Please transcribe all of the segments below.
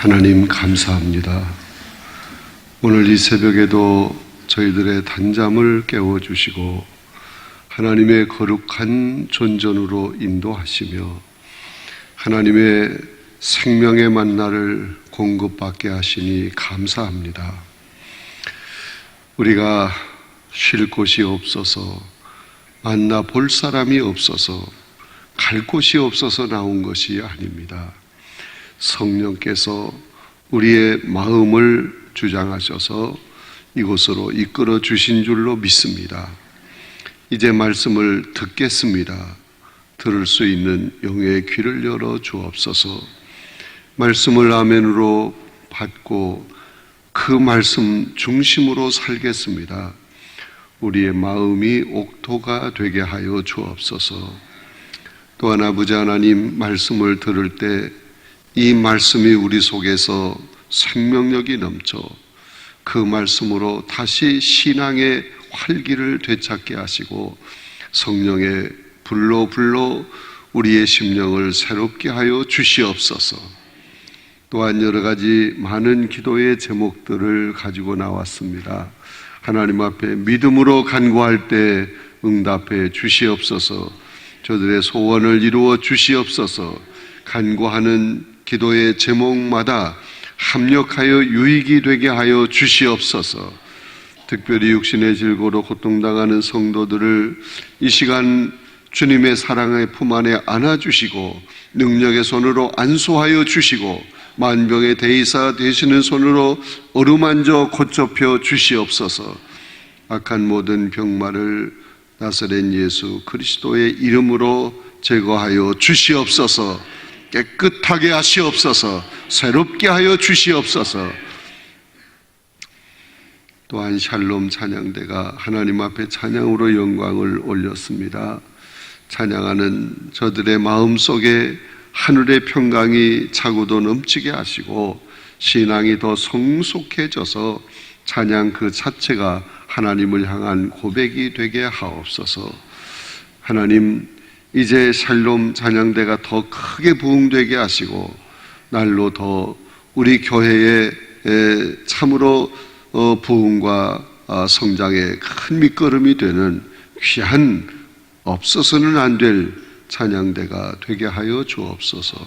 하나님 감사합니다. 오늘 이 새벽에도 저희들의 단잠을 깨워주시고 하나님의 거룩한 존전으로 인도하시며 하나님의 생명의 만나를 공급받게 하시니 감사합니다. 우리가 쉴 곳이 없어서 만나 볼 사람이 없어서 갈 곳이 없어서 나온 것이 아닙니다. 성령께서 우리의 마음을 주장하셔서 이곳으로 이끌어 주신 줄로 믿습니다. 이제 말씀을 듣겠습니다. 들을 수 있는 영의 귀를 열어 주옵소서. 말씀을 아멘으로 받고 그 말씀 중심으로 살겠습니다. 우리의 마음이 옥토가 되게 하여 주옵소서. 또한 아버지 하나님, 말씀을 들을 때 이 말씀이 우리 속에서 생명력이 넘쳐 그 말씀으로 다시 신앙의 활기를 되찾게 하시고 성령의 불로 우리의 심령을 새롭게 하여 주시옵소서. 또한 여러 가지 많은 기도의 제목들을 가지고 나왔습니다. 하나님 앞에 믿음으로 간구할 때 응답해 주시옵소서. 저들의 소원을 이루어 주시옵소서. 간구하는 기도의 제목마다 합력하여 유익이 되게 하여 주시옵소서. 특별히 육신의 질고로 고통당하는 성도들을 이 시간 주님의 사랑의 품 안에 안아주시고 능력의 손으로 안수하여 주시고 만병의 대의사 되시는 손으로 어루만져 고쳐펴 주시옵소서. 악한 모든 병마를 나사렛 예수 그리스도의 이름으로 제거하여 주시옵소서. 깨끗하게 하시옵소서. 새롭게 하여 주시옵소서. 또한 샬롬 찬양대가 하나님 앞에 찬양으로 영광을 올렸습니다. 찬양하는 저들의 마음속에 하늘의 평강이 차고도 넘치게 하시고 신앙이 더 성숙해져서 찬양 그 자체가 하나님을 향한 고백이 되게 하옵소서. 하나님, 이제 샬롬 찬양대가 더 크게 부흥되게 하시고 날로 더 우리 교회에 참으로 부흥과 성장의 큰 밑거름이 되는 귀한 없어서는 안 될 찬양대가 되게 하여 주옵소서.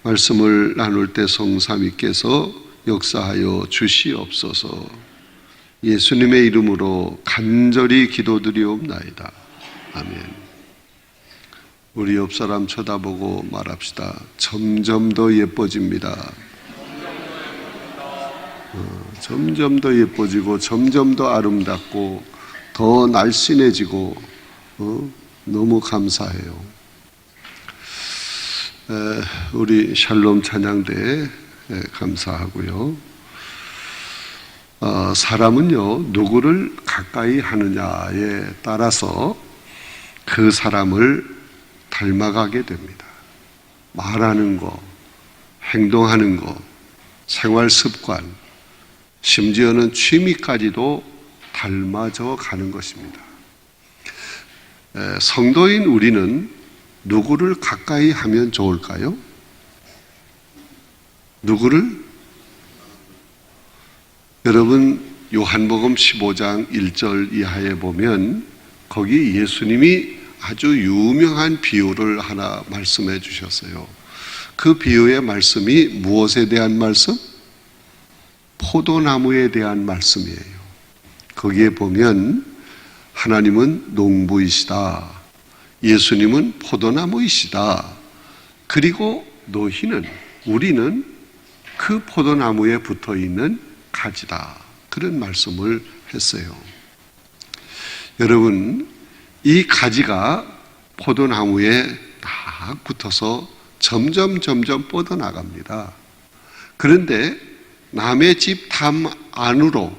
말씀을 나눌 때 성삼위께서 역사하여 주시옵소서. 예수님의 이름으로 간절히 기도드리옵나이다. 아멘. 우리 옆 사람 쳐다보고 말합시다. 점점 더 예뻐집니다. 점점 더 예뻐지고 점점 더 아름답고 더 날씬해지고 너무 감사해요. 우리 샬롬 찬양대에 감사하고요. 사람은요, 누구를 가까이 하느냐에 따라서 그 사람을 닮아가게 됩니다. 말하는 거, 행동하는 거, 생활 습관, 심지어는 취미까지도 닮아져 가는 것입니다. 성도인 우리는 누구를 가까이 하면 좋을까요? 누구를? 여러분, 요한복음 15장 1절 이하에 보면 거기 예수님이 아주 유명한 비유를 하나 말씀해 주셨어요. 그 비유의 말씀이 무엇에 대한 말씀? 포도나무에 대한 말씀이에요. 거기에 보면 하나님은 농부이시다. 예수님은 포도나무이시다. 그리고 너희는, 우리는 그 포도나무에 붙어 있는 가지다. 그런 말씀을 했어요. 여러분, 이 가지가 포도나무에 딱 붙어서 점점 뻗어나갑니다. 그런데 남의 집 담 안으로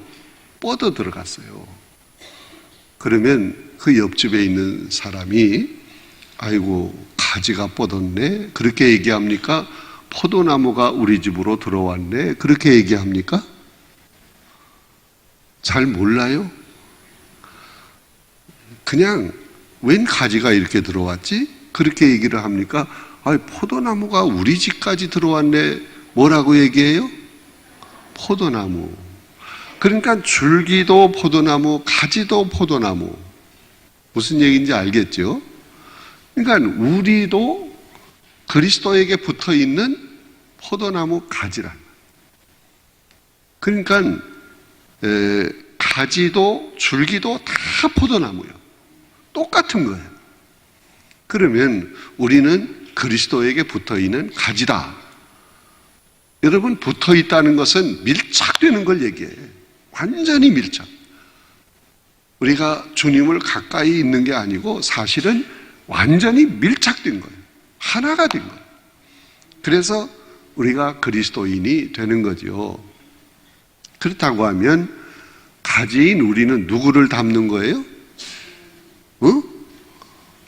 뻗어 들어갔어요. 그러면 그 옆집에 있는 사람이 아이고 가지가 뻗었네 그렇게 얘기합니까? 포도나무가 우리 집으로 들어왔네 그렇게 얘기합니까? 잘 몰라요? 그냥 웬 가지가 이렇게 들어왔지? 그렇게 얘기를 합니까? 포도나무가 우리 집까지 들어왔네 뭐라고 얘기해요? 포도나무. 그러니까 줄기도 포도나무, 가지도 포도나무. 무슨 얘기인지 알겠죠? 그러니까 우리도 그리스도에게 붙어 있는 포도나무 가지란. 그러니까 가지도 줄기도 다 포도나무예요. 똑같은 거예요. 그러면 우리는 그리스도에게 붙어 있는 가지다. 여러분, 붙어 있다는 것은 밀착되는 걸 얘기해요. 완전히 밀착. 우리가 주님을 가까이 있는 게 아니고 사실은 완전히 밀착된 거예요. 하나가 된 거예요. 그래서 우리가 그리스도인이 되는 거죠. 그렇다고 하면 가지인 우리는 누구를 닮는 거예요?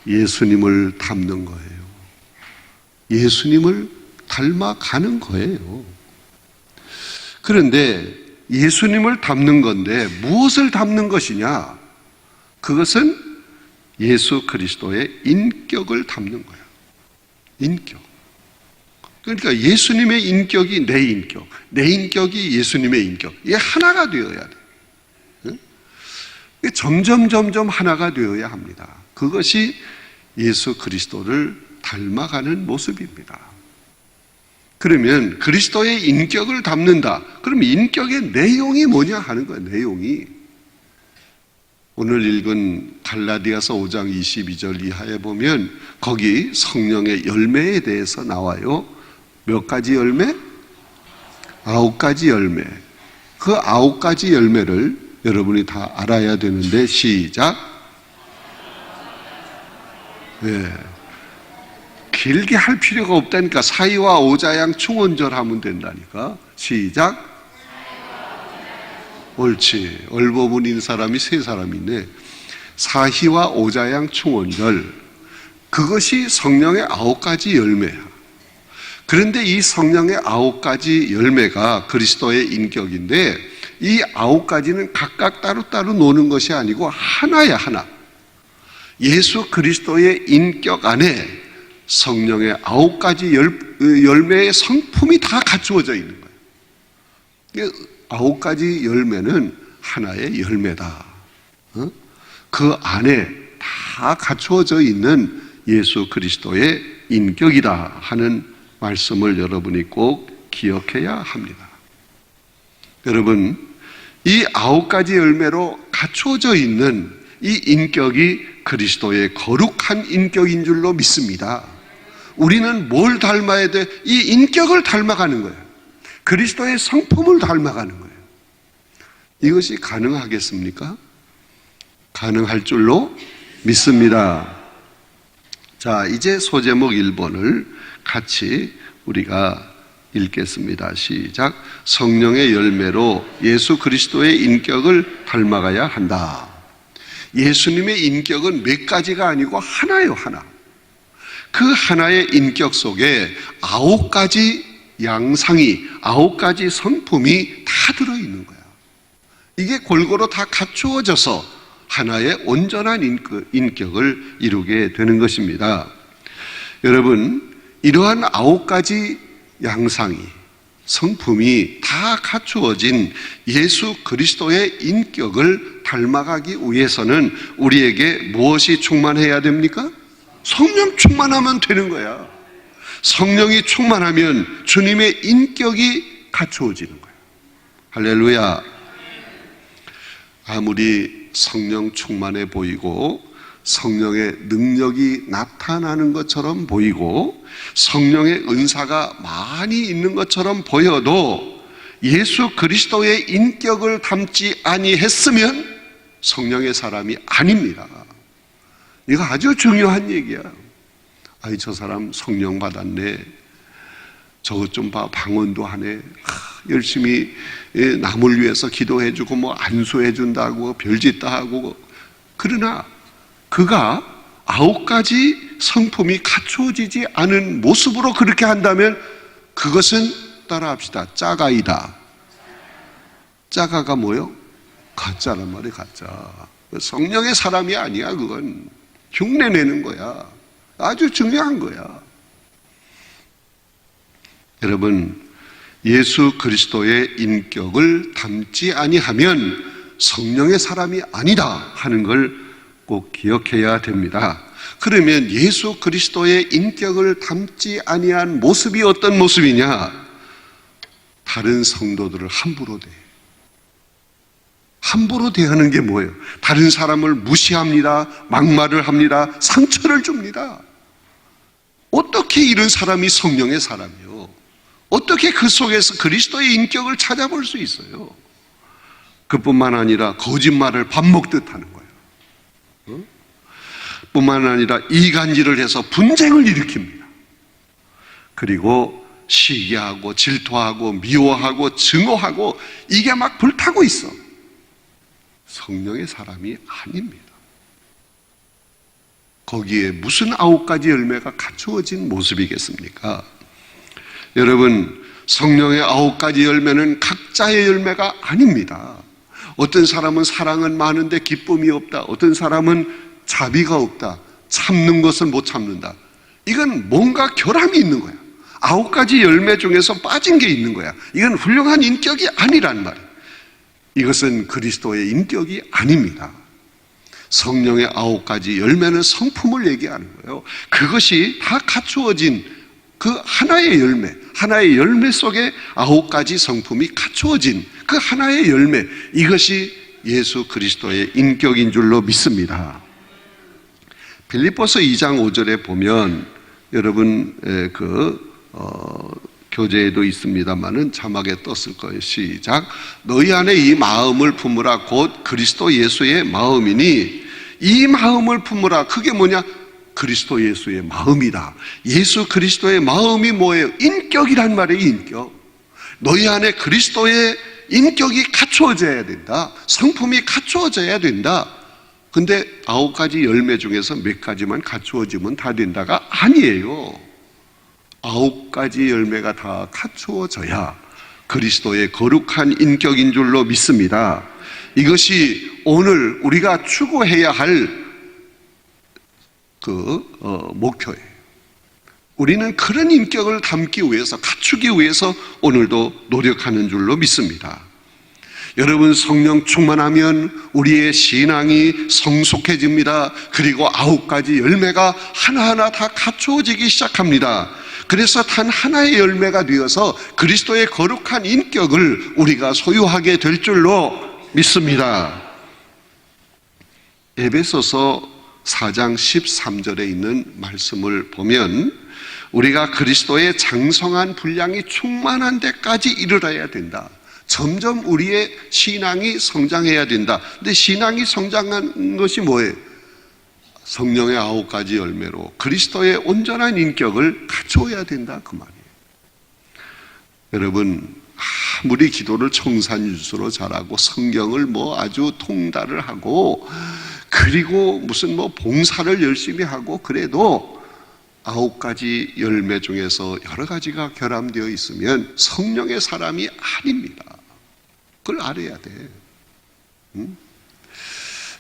예수님을 닮는 거예요. 예수님을 닮아가는 거예요. 그런데 예수님을 닮는 건데 무엇을 닮는 것이냐? 그것은 예수 그리스도의 인격을 닮는 거예요. 인격. 그러니까 예수님의 인격이 내 인격, 내 인격이 예수님의 인격. 이게 하나가 되어야 돼. 점점 하나가 되어야 합니다. 그것이 예수 그리스도를 닮아가는 모습입니다. 그러면 그리스도의 인격을 담는다. 그럼 인격의 내용이 뭐냐 하는 거예요. 내용이. 오늘 읽은 갈라디아서 5장 22절 이하에 보면 거기 성령의 열매에 대해서 나와요. 몇 가지 열매? 9가지 열매. 그 9가지 열매를 여러분이 다 알아야 되는데 시작. 네. 길게 할 필요가 없다니까. 사이와 오자양 충원절 하면 된다니까. 시작. 옳지. 얼버무린 사람이 3사람이네. 사희와 오자양 충원절. 그것이 성령의 9가지 열매야. 그런데 이 성령의 9가지 열매가 그리스도의 인격인데 이 9가지는 각각 따로따로 노는 것이 아니고 하나야, 하나. 예수 그리스도의 인격 안에 성령의 9가지 열매의 성품이 다 갖추어져 있는 거예요. 9가지 열매는 하나의 열매다. 그 안에 다 갖추어져 있는 예수 그리스도의 인격이다 하는 말씀을 여러분이 꼭 기억해야 합니다. 여러분, 이 9가지 열매로 갖추어져 있는 이 인격이 그리스도의 거룩한 인격인 줄로 믿습니다. 우리는 뭘 닮아야 돼? 이 인격을 닮아가는 거예요. 그리스도의 성품을 닮아가는 거예요. 이것이 가능하겠습니까? 가능할 줄로 믿습니다. 자, 이제 소제목 1번을 같이 우리가 읽겠습니다. 시작. 성령의 열매로 예수 그리스도의 인격을 닮아가야 한다. 예수님의 인격은 몇 가지가 아니고 하나예요, 하나. 그 하나의 인격 속에 9가지 양상이, 9가지 성품이 다 들어있는 거야. 이게 골고루 다 갖추어져서 하나의 온전한 인격을 이루게 되는 것입니다. 여러분, 이러한 9가지 양상이, 성품이 다 갖추어진 예수 그리스도의 인격을 닮아가기 위해서는 우리에게 무엇이 충만해야 됩니까? 성령 충만하면 되는 거야. 성령이 충만하면 주님의 인격이 갖추어지는 거야. 할렐루야. 아무리 성령 충만해 보이고 성령의 능력이 나타나는 것처럼 보이고 성령의 은사가 많이 있는 것처럼 보여도 예수 그리스도의 인격을 담지 아니했으면 성령의 사람이 아닙니다. 이거 아주 중요한 얘기야. 아이, 저 사람 성령 받았네. 저것 좀 봐, 방언도 하네. 열심히 남을 위해서 기도해주고 뭐 안수해준다고 별짓 다 하고. 그러나 그가 9가지 성품이 갖추어지지 않은 모습으로 그렇게 한다면 그것은 따라합시다. 짜가이다. 짜가가 뭐요? 가짜란 말이에요. 가짜. 성령의 사람이 아니야. 그건 흉내내는 거야. 아주 중요한 거야. 여러분, 예수 그리스도의 인격을 담지 아니하면 성령의 사람이 아니다 하는 걸 꼭 기억해야 됩니다. 그러면 예수 그리스도의 인격을 담지 아니한 모습이 어떤 모습이냐? 다른 성도들을 함부로 대하는 게 뭐예요? 다른 사람을 무시합니다. 막말을 합니다. 상처를 줍니다. 어떻게 이런 사람이 성령의 사람이요? 어떻게 그 속에서 그리스도의 인격을 찾아볼 수 있어요? 그뿐만 아니라 거짓말을 밥 먹듯 하는 거예요. 뿐만 아니라 이간질을 해서 분쟁을 일으킵니다. 그리고 시기하고 질투하고 미워하고 증오하고 이게 막 불타고 있어. 성령의 사람이 아닙니다. 거기에 무슨 9가지 열매가 갖추어진 모습이겠습니까? 여러분, 성령의 9가지 열매는 각자의 열매가 아닙니다. 어떤 사람은 사랑은 많은데 기쁨이 없다. 어떤 사람은 자비가 없다. 참는 것을 못 참는다. 이건 뭔가 결함이 있는 거야. 9가지 열매 중에서 빠진 게 있는 거야. 이건 훌륭한 인격이 아니란 말이에요. 이것은 그리스도의 인격이 아닙니다. 성령의 9가지 열매는 성품을 얘기하는 거예요. 그것이 다 갖추어진 그 하나의 열매 속에 9가지 성품이 갖추어진 그 하나의 열매, 이것이 예수 그리스도의 인격인 줄로 믿습니다. 빌립보서 2장 5절에 보면 여러분 교재에도 있습니다만은 자막에 떴을 거예요. 시작. 너희 안에 이 마음을 품으라. 곧 그리스도 예수의 마음이니. 이 마음을 품으라. 그게 뭐냐? 그리스도 예수의 마음이다. 예수 그리스도의 마음이 뭐예요? 인격이란 말이에요. 인격. 너희 안에 그리스도의 인격이 갖추어져야 된다. 성품이 갖추어져야 된다. 근데 9가지 열매 중에서 몇 가지만 갖추어지면 다 된다가 아니에요. 9가지 열매가 다 갖추어져야 그리스도의 거룩한 인격인 줄로 믿습니다. 이것이 오늘 우리가 추구해야 할 목표예요. 우리는 그런 인격을 담기 위해서, 갖추기 위해서 오늘도 노력하는 줄로 믿습니다. 여러분, 성령 충만하면 우리의 신앙이 성숙해집니다. 그리고 9가지 열매가 하나하나 다 갖추어지기 시작합니다. 그래서 단 하나의 열매가 되어서 그리스도의 거룩한 인격을 우리가 소유하게 될 줄로 믿습니다. 에베소서 4장 13절에 있는 말씀을 보면 우리가 그리스도의 장성한 분량이 충만한 데까지 이르러야 된다. 점점 우리의 신앙이 성장해야 된다. 근데 신앙이 성장한 것이 뭐예요? 성령의 9가지 열매로 그리스도의 온전한 인격을 갖추어야 된다, 그 말이에요. 여러분, 아무리 기도를 청산유수로 잘하고 성경을 아주 통달을 하고 그리고 무슨 봉사를 열심히 하고 그래도 9가지 열매 중에서 여러 가지가 결함되어 있으면 성령의 사람이 아닙니다. 그걸 알아야 돼.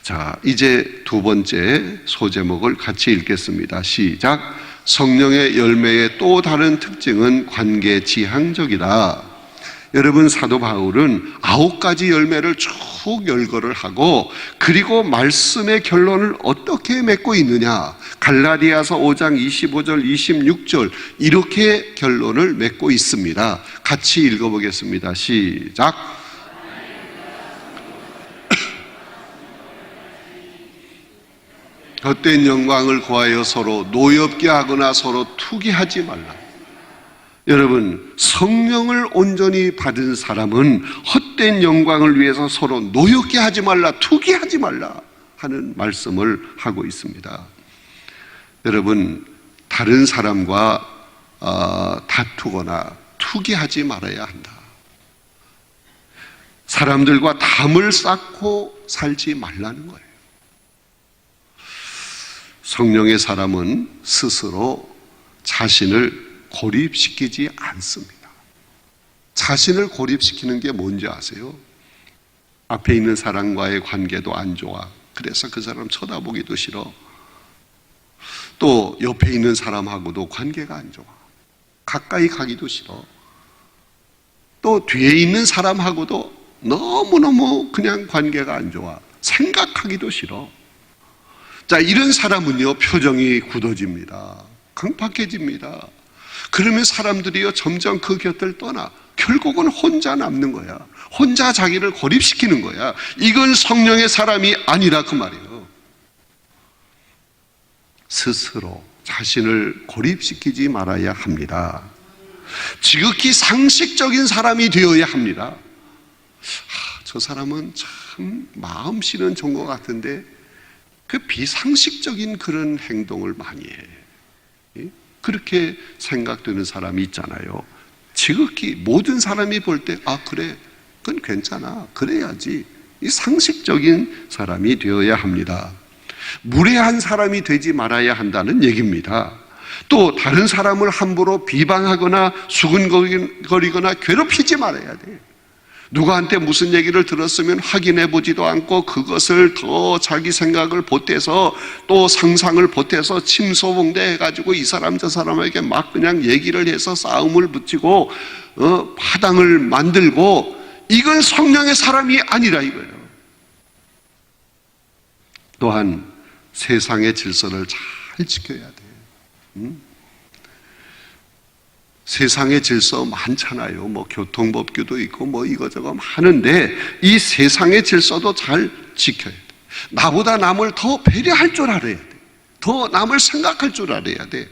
자, 이제 두 번째 소제목을 같이 읽겠습니다. 시작. 성령의 열매의 또 다른 특징은 관계지향적이다. 여러분, 사도 바울은 9가지 열매를 쭉 열거를 하고 그리고 말씀의 결론을 어떻게 맺고 있느냐, 갈라디아서 5장 25절 26절 이렇게 결론을 맺고 있습니다. 같이 읽어보겠습니다. 시작. 헛된 영광을 구하여 서로 노엽게 하거나 서로 투기하지 말라. 여러분, 성령을 온전히 받은 사람은 헛된 영광을 위해서 서로 노엽게 하지 말라, 투기하지 말라 하는 말씀을 하고 있습니다. 여러분, 다른 사람과 다투거나 투기하지 말아야 한다. 사람들과 담을 쌓고 살지 말라는 거예요. 성령의 사람은 스스로 자신을 고립시키지 않습니다. 자신을 고립시키는 게 뭔지 아세요? 앞에 있는 사람과의 관계도 안 좋아. 그래서 그 사람 쳐다보기도 싫어. 또 옆에 있는 사람하고도 관계가 안 좋아. 가까이 가기도 싫어. 또 뒤에 있는 사람하고도 너무너무 그냥 관계가 안 좋아. 생각하기도 싫어. 자, 이런 사람은요, 표정이 굳어집니다. 강팍해집니다. 그러면 사람들이요, 점점 그 곁을 떠나. 결국은 혼자 남는 거야. 혼자 자기를 고립시키는 거야. 이건 성령의 사람이 아니라 그 말이에요. 스스로 자신을 고립시키지 말아야 합니다. 지극히 상식적인 사람이 되어야 합니다. 저 사람은 참 마음씨는 좋은 것 같은데 그 비상식적인 그런 행동을 많이 해. 그렇게 생각되는 사람이 있잖아요. 지극히 모든 사람이 볼 때 그래, 그건 괜찮아, 그래야지. 이 상식적인 사람이 되어야 합니다. 무례한 사람이 되지 말아야 한다는 얘기입니다. 또 다른 사람을 함부로 비방하거나 수근거리거나 괴롭히지 말아야 돼. 누구한테 무슨 얘기를 들었으면 확인해 보지도 않고 그것을 더 자기 생각을 보태서 또 상상을 보태서 침소봉대 해가지고 이 사람 저 사람에게 막 그냥 얘기를 해서 싸움을 붙이고 파당을 만들고, 이건 성령의 사람이 아니라 이거예요. 또한 세상의 질서를 잘 지켜야 돼. 세상의 질서 많잖아요. 뭐 교통법규도 있고 뭐 이거저거 많은데 이 세상의 질서도 잘 지켜야 돼. 나보다 남을 더 배려할 줄 알아야 돼. 더 남을 생각할 줄 알아야 돼.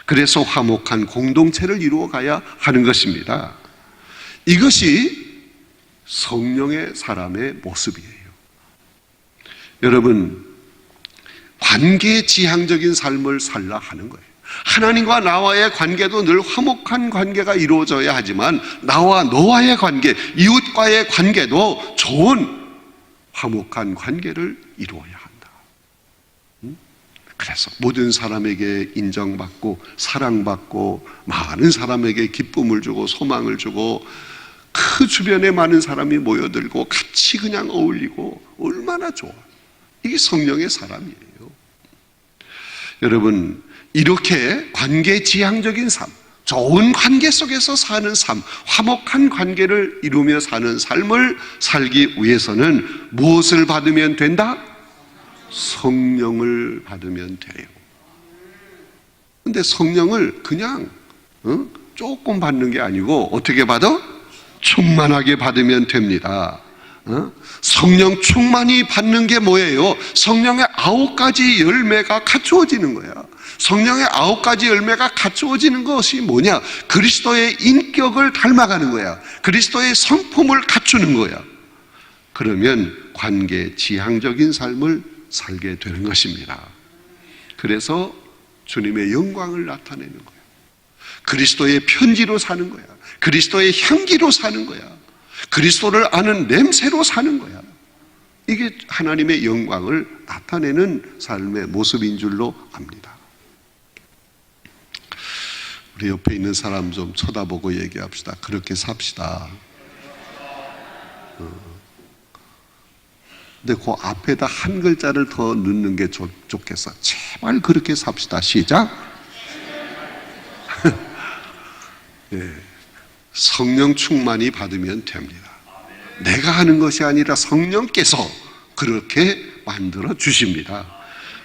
그래서 화목한 공동체를 이루어가야 하는 것입니다. 이것이 성령의 사람의 모습이에요. 여러분, 관계지향적인 삶을 살라 하는 거예요. 하나님과 나와의 관계도 늘 화목한 관계가 이루어져야 하지만 나와 너와의 관계, 이웃과의 관계도 좋은 화목한 관계를 이루어야 한다. 그래서 모든 사람에게 인정받고 사랑받고 많은 사람에게 기쁨을 주고 소망을 주고 그 주변에 많은 사람이 모여들고 같이 그냥 어울리고 얼마나 좋아. 이게 성령의 사람이에요. 여러분, 이렇게 관계지향적인 삶, 좋은 관계 속에서 사는 삶, 화목한 관계를 이루며 사는 삶을 살기 위해서는 무엇을 받으면 된다? 성령을 받으면 돼요. 근데 성령을 그냥 조금 받는 게 아니고 어떻게 받아? 충만하게 받으면 됩니다. 성령 충만히 받는 게 뭐예요? 성령의 9가지 열매가 갖추어지는 거야. 성령의 9가지 열매가 갖추어지는 것이 뭐냐? 그리스도의 인격을 닮아가는 거야. 그리스도의 성품을 갖추는 거야. 그러면 관계 지향적인 삶을 살게 되는 것입니다. 그래서 주님의 영광을 나타내는 거야. 그리스도의 편지로 사는 거야. 그리스도의 향기로 사는 거야. 그리스도를 아는 냄새로 사는 거야. 이게 하나님의 영광을 나타내는 삶의 모습인 줄로 압니다. 우리 옆에 있는 사람 좀 쳐다보고 얘기합시다. 그렇게 삽시다. 근데 그 앞에다 한 글자를 더 넣는 게 좋겠어. 제발 그렇게 삽시다. 시작. 네. 성령 충만히 받으면 됩니다. 내가 하는 것이 아니라 성령께서 그렇게 만들어 주십니다.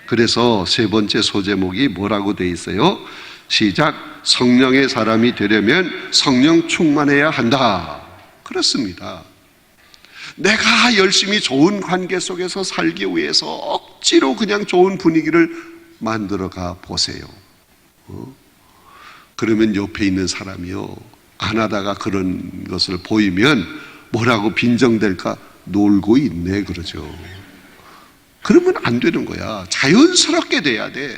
그래서 세 번째 소제목이 뭐라고 돼 있어요? 시작. 성령의 사람이 되려면 성령 충만해야 한다. 그렇습니다. 내가 열심히 좋은 관계 속에서 살기 위해서 억지로 그냥 좋은 분위기를 만들어가 보세요. 그러면 옆에 있는 사람이요, 안 하다가 그런 것을 보이면 뭐라고 빈정댈까? 놀고 있네 그러죠. 그러면 안 되는 거야. 자연스럽게 돼야 돼.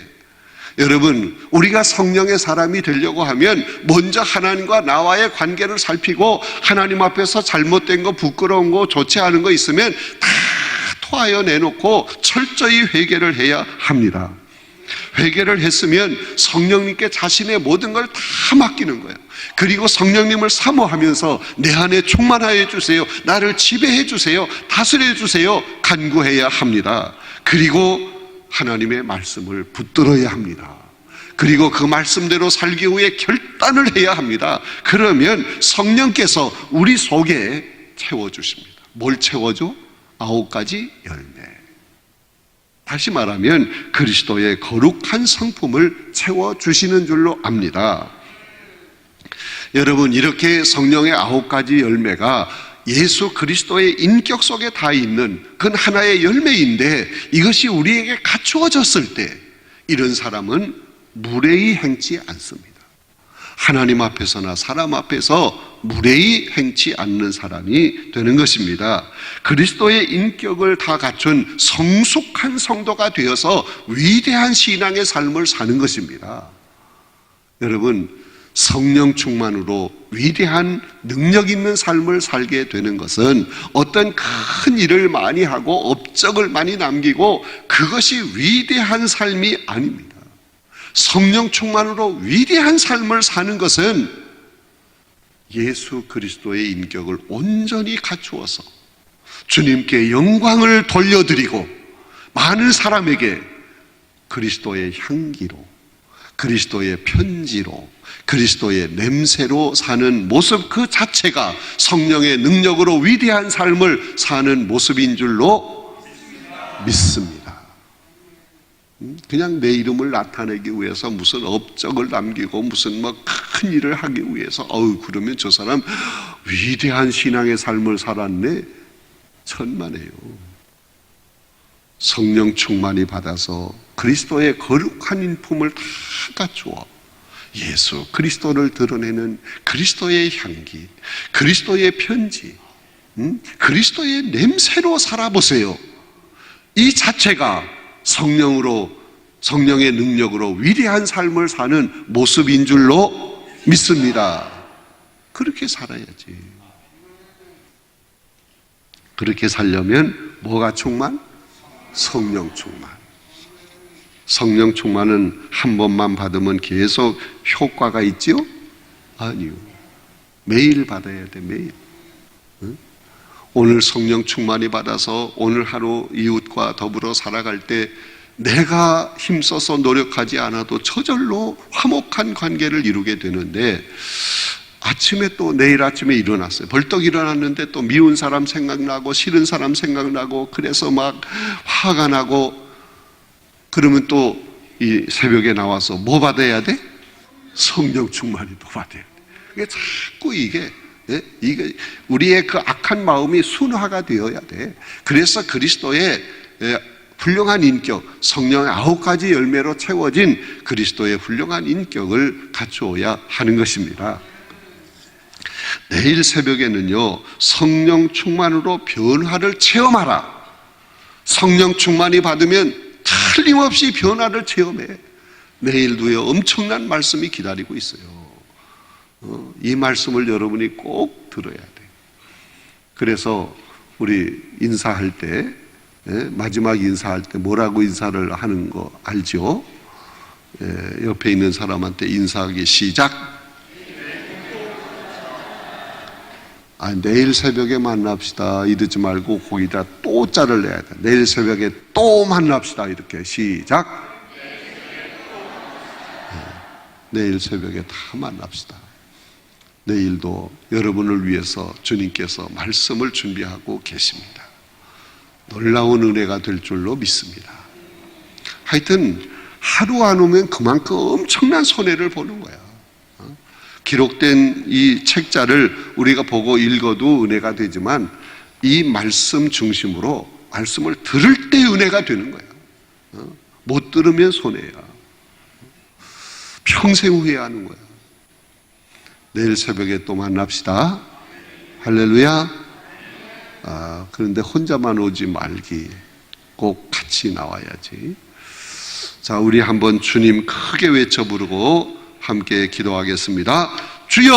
여러분, 우리가 성령의 사람이 되려고 하면 먼저 하나님과 나와의 관계를 살피고 하나님 앞에서 잘못된 거, 부끄러운 거, 좋지 않은 거 있으면 다 토하여 내놓고 철저히 회개를 해야 합니다. 회개를 했으면 성령님께 자신의 모든 걸 다 맡기는 거예요. 그리고 성령님을 사모하면서 내 안에 충만하여 주세요, 나를 지배해 주세요, 다스려 주세요 간구해야 합니다. 그리고 하나님의 말씀을 붙들어야 합니다. 그리고 그 말씀대로 살기 위해 결단을 해야 합니다. 그러면 성령께서 우리 속에 채워주십니다. 뭘 채워줘? 9가지 열매. 다시 말하면 그리스도의 거룩한 성품을 채워주시는 줄로 압니다. 여러분, 이렇게 성령의 9가지 열매가 예수 그리스도의 인격 속에 다 있는 그 하나의 열매인데, 이것이 우리에게 갖추어졌을 때 이런 사람은 무례히 행치 않습니다. 하나님 앞에서나 사람 앞에서 무례히 행치 않는 사람이 되는 것입니다. 그리스도의 인격을 다 갖춘 성숙한 성도가 되어서 위대한 신앙의 삶을 사는 것입니다. 여러분, 성령 충만으로 위대한 능력 있는 삶을 살게 되는 것은 어떤 큰 일을 많이 하고 업적을 많이 남기고 그것이 위대한 삶이 아닙니다. 성령 충만으로 위대한 삶을 사는 것은 예수 그리스도의 인격을 온전히 갖추어서 주님께 영광을 돌려드리고 많은 사람에게 그리스도의 향기로, 그리스도의 편지로, 그리스도의 냄새로 사는 모습 그 자체가 성령의 능력으로 위대한 삶을 사는 모습인 줄로 믿습니다. 그냥 내 이름을 나타내기 위해서 무슨 업적을 남기고 무슨 큰 일을 하기 위해서 그러면 저 사람 위대한 신앙의 삶을 살았네, 천만에요. 성령 충만히 받아서 그리스도의 거룩한 인품을 다 갖추어 예수 그리스도를 드러내는 그리스도의 향기, 그리스도의 편지, 그리스도의 냄새로 살아보세요. 이 자체가 성령의 능력으로 위대한 삶을 사는 모습인 줄로 믿습니다. 그렇게 살아야지. 그렇게 살려면 뭐가 충만? 성령 충만. 성령 충만은 한 번만 받으면 계속 효과가 있지요? 아니요. 매일 받아야 돼, 매일. 오늘 성령 충만히 받아서 오늘 하루 이웃과 더불어 살아갈 때 내가 힘써서 노력하지 않아도 저절로 화목한 관계를 이루게 되는데, 아침에 또 내일 아침에 일어났어요. 벌떡 일어났는데 또 미운 사람 생각나고 싫은 사람 생각나고 그래서 막 화가 나고, 그러면 또 이 새벽에 나와서 뭐 받아야 돼? 성령 충만히 또 받아야 돼. 이게 자꾸 이게 우리의 그 악한 마음이 순화가 되어야 돼. 그래서 그리스도의 훌륭한 인격, 성령의 9가지 열매로 채워진 그리스도의 훌륭한 인격을 갖추어야 하는 것입니다. 내일 새벽에는요, 성령 충만으로 변화를 체험하라. 성령 충만히 받으면 틀림없이 변화를 체험해. 내일도요, 엄청난 말씀이 기다리고 있어요. 이 말씀을 여러분이 꼭 들어야 돼. 그래서 우리 인사할 때, 마지막 인사할 때 뭐라고 인사를 하는 거 알죠? 옆에 있는 사람한테 인사하기 시작. 내일 새벽에 만납시다 이러지 말고 거기다 또 자를 내야 돼. 내일 새벽에 또 만납시다 이렇게 시작. 내일 새벽에 다 만납시다. 내일도 여러분을 위해서 주님께서 말씀을 준비하고 계십니다. 놀라운 은혜가 될 줄로 믿습니다. 하여튼 하루 안 오면 그만큼 엄청난 손해를 보는 거야. 기록된 이 책자를 우리가 보고 읽어도 은혜가 되지만 이 말씀 중심으로 말씀을 들을 때 은혜가 되는 거야. 못 들으면 손해야. 평생 후회하는 거야. 내일 새벽에 또 만납시다. 할렐루야. 그런데 혼자만 오지 말기. 꼭 같이 나와야지. 자, 우리 한번 주님 크게 외쳐 부르고 함께 기도하겠습니다. 주여!